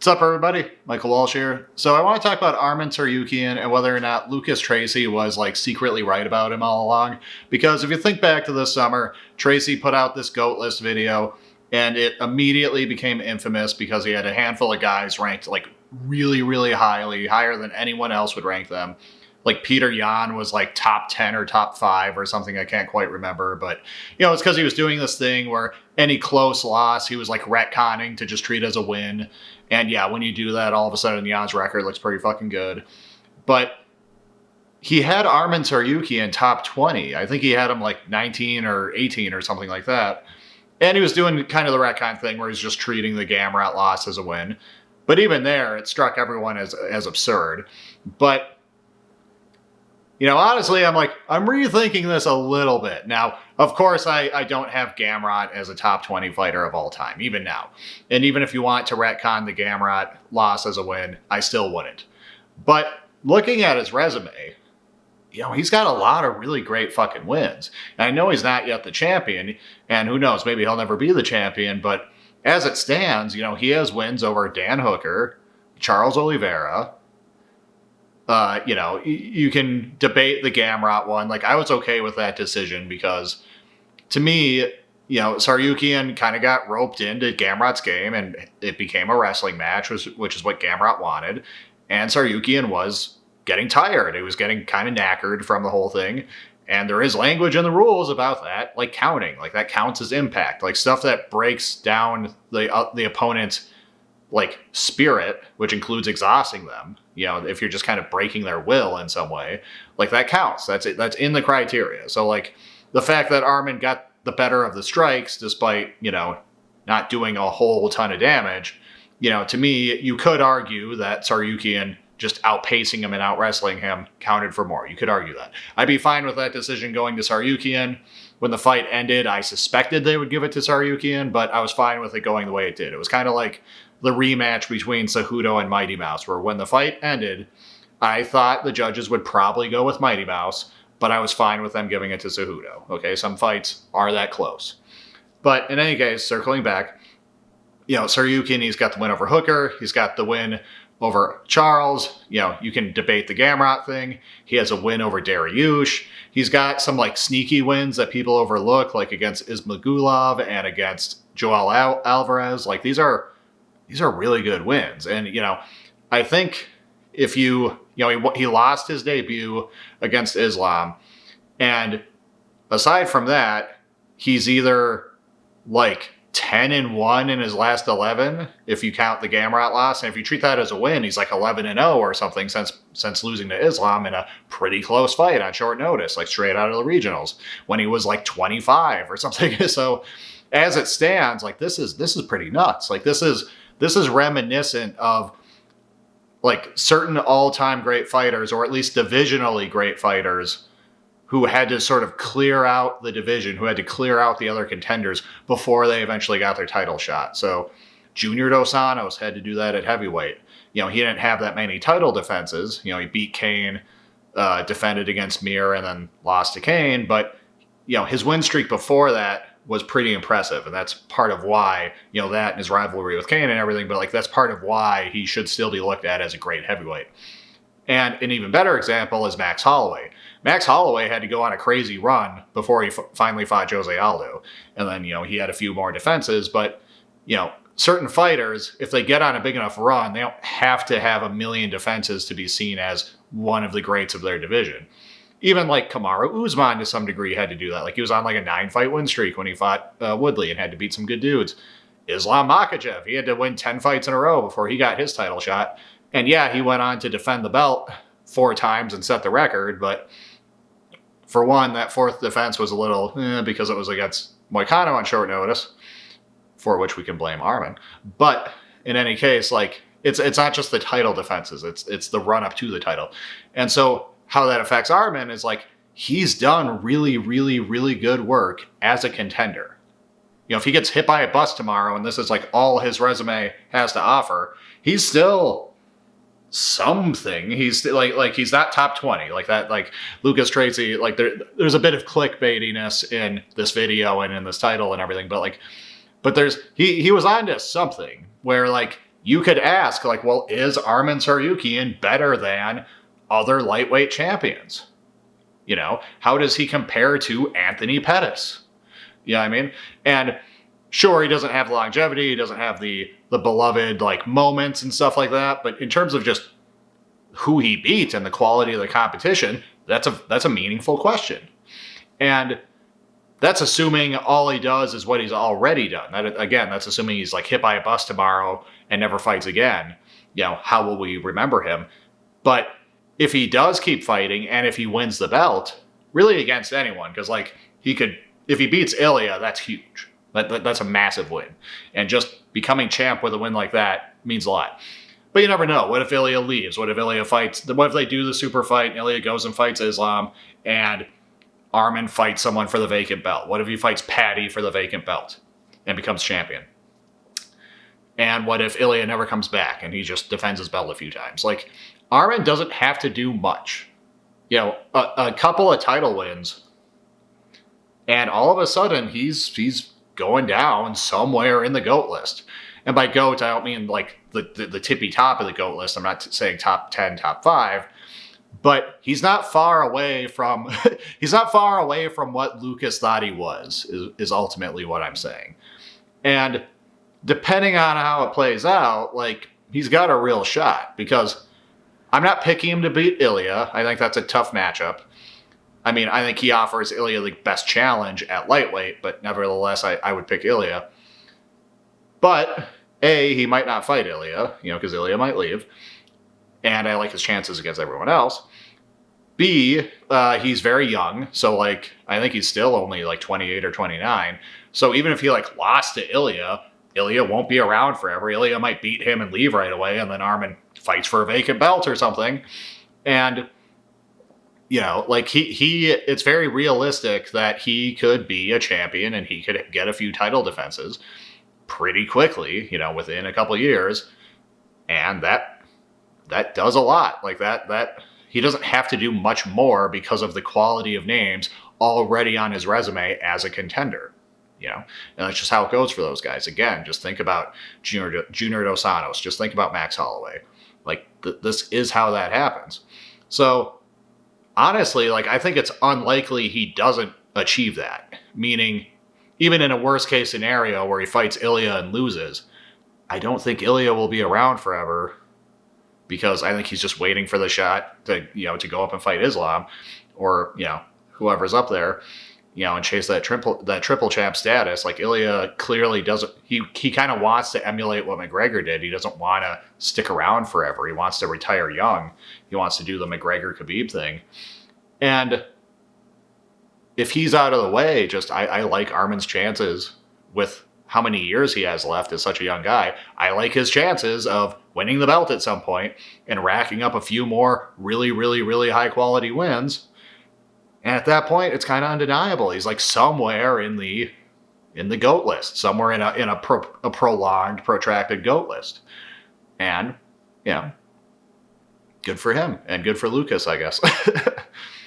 What's up, everybody? Michael Walsh here. So I want to talk about Arman Tsarukyan and whether or not Lucas Tracy was secretly right about him all along. Because if you think back to this summer, Tracy put out this GOAT list video and it immediately became infamous because he had a handful of guys ranked really, really highly, higher than anyone else would rank them. Like Peter Yan was top 10 or top 5 or something. I can't quite remember. But, it's because he was doing this thing where any close loss, he was retconning to just treat as a win. And yeah, when you do that, all of a sudden Yan's record looks pretty fucking good. But he had Arman Tsarukyan top 20. I think he had him 19 or 18 or something like that. And he was doing kind of the retcon thing where he's just treating the Gamrot loss as a win. But even there, it struck everyone as absurd. But honestly, I'm rethinking this a little bit. Now, of course, I don't have Gamrot as a top 20 fighter of all time, even now. And even if you want to retcon the Gamrot loss as a win, I still wouldn't. But looking at his resume, he's got a lot of really great fucking wins. And I know he's not yet the champion, and who knows, maybe he'll never be the champion, but as it stands, he has wins over Dan Hooker, Charles Oliveira. You can debate the Gamrot one. I was okay with that decision because, to me, Tsarukyan kind of got roped into Gamrot's game, and it became a wrestling match, which is what Gamrot wanted. And Tsarukyan was getting tired. He was getting kind of knackered from the whole thing. And there is language in the rules about that, counting. That counts as impact. Stuff that breaks down the opponent's spirit, which includes exhausting them, if you're just kind of breaking their will in some way, that counts. That's in the criteria. So the fact that Arman got the better of the strikes, despite, not doing a whole ton of damage, to me, you could argue that Tsarukyan just outpacing him and out-wrestling him counted for more. You could argue that. I'd be fine with that decision going to Tsarukyan. When the fight ended, I suspected they would give it to Tsarukyan, but I was fine with it going the way it did. It was kind of like the rematch between Cejudo and Mighty Mouse, where when the fight ended, I thought the judges would probably go with Mighty Mouse, but I was fine with them giving it to Cejudo. Okay, some fights are that close. But in any case, circling back, Tsarukyan, he's got the win over Hooker. He's got the win over Charles. You can debate the Gamrot thing. He has a win over Dariush. He's got some sneaky wins that people overlook, against Ismagulov and against Joel Alvarez. These are really good wins. And, I think if he lost his debut against Islam. And aside from that, he's either 10-1 in his last 11, if you count the Gamrot loss. And if you treat that as a win, he's 11-0 or something since losing to Islam in a pretty close fight on short notice, straight out of the regionals, when he was 25 or something. So as it stands, this is pretty nuts. This is reminiscent of certain all-time great fighters, or at least divisionally great fighters, who had to sort of clear out the division, who had to clear out the other contenders before they eventually got their title shot. So Junior Dos Santos had to do that at heavyweight. He didn't have that many title defenses. He beat Kane, defended against Mir, and then lost to Kane. But, his win streak before that was pretty impressive. And that's part of why, that and his rivalry with Kane and everything, but that's part of why he should still be looked at as a great heavyweight. And an even better example is Max Holloway. Max Holloway had to go on a crazy run before he finally fought Jose Aldo. And then, he had a few more defenses. But, certain fighters, if they get on a big enough run, they don't have to have a million defenses to be seen as one of the greats of their division. Even Kamaru Usman, to some degree, had to do that. He was on a 9-fight win streak when he fought Woodley and had to beat some good dudes. Islam Makhachev, he had to win 10 fights in a row before he got his title shot. And yeah, he went on to defend the belt 4 times and set the record, but for one, that 4th defense was a little because it was against Moicano on short notice, for which we can blame Arman. But in any case, it's not just the title defenses, it's the run up to the title. And so how that affects Arman is he's done really, really, really good work as a contender. If he gets hit by a bus tomorrow and this is all his resume has to offer, he's still something. He's he's not top 20 Lucas Tracy. There's a bit of clickbaitiness in this video and in this title and everything, but there's he was onto something where you could ask, like, well, is Arman Tsarukyan better than other lightweight champions? You know, how does he compare to Anthony Pettis? You know what I mean? And sure, he doesn't have the longevity, he doesn't have the beloved like moments and stuff like that, but in terms of just who he beat and the quality of the competition, that's a meaningful question. And that's assuming all he does is what he's already done. That, again, that's assuming he's like hit by a bus tomorrow and never fights again. You know, how will we remember him? But if he does keep fighting and if he wins the belt, really against anyone, because like he could, if he beats Ilya, that's huge. That's a massive win. And just becoming champ with a win like that means a lot. But you never know. What if Ilya leaves? What if Ilya fights? What if they do the super fight and Ilya goes and fights Islam and Arman fights someone for the vacant belt? What if he fights Paddy for the vacant belt and becomes champion? And what if Ilya never comes back and he just defends his belt a few times? Like, Arman doesn't have to do much. You know, a couple of title wins, and all of a sudden he's going down somewhere in the GOAT list. And by GOAT, I don't mean like the tippy top of the GOAT list. I'm not saying top 10, top 5. But he's not far away from he's not far away from what Lucas thought he was, is ultimately what I'm saying. And depending on how it plays out, like, he's got a real shot, because I'm not picking him to beat Ilya. I think that's a tough matchup. I mean, I think he offers Ilya the best challenge at lightweight, but nevertheless, I would pick Ilya. But A, he might not fight Ilya, you know, because Ilya might leave. And I like his chances against everyone else. B, he's very young, so like I think he's still only like 28 or 29. So even if he like lost to Ilya, Ilya won't be around forever. Ilya might beat him and leave right away, and then Arman fights for a vacant belt or something. And you know, like he it's very realistic that he could be a champion and he could get a few title defenses pretty quickly, you know, within a couple years. And that does a lot. Like that he doesn't have to do much more because of the quality of names already on his resume as a contender, you know. And that's just how it goes for those guys. Again, just think about Junior Dos Santos. Just think about Max Holloway. Like this is how that happens. So honestly, like, I think it's unlikely he doesn't achieve that. Meaning, even in a worst case scenario where he fights Ilya and loses, I don't think Ilya will be around forever, because I think he's just waiting for the shot to, you know, to go up and fight Islam, or, you know, whoever's up there, you know, and chase that triple champ status. Like, Ilya clearly doesn't, he kind of wants to emulate what McGregor did. He doesn't want to stick around forever. He wants to retire young. He wants to do the McGregor-Khabib thing. And if he's out of the way, just, I like Arman's chances with how many years he has left as such a young guy. I like his chances of winning the belt at some point and racking up a few more really, really, really high quality wins. And at that point, it's kind of undeniable. He's like somewhere in the GOAT list, somewhere in a prolonged, protracted GOAT list. And, you know, good for him and good for Lucas, I guess.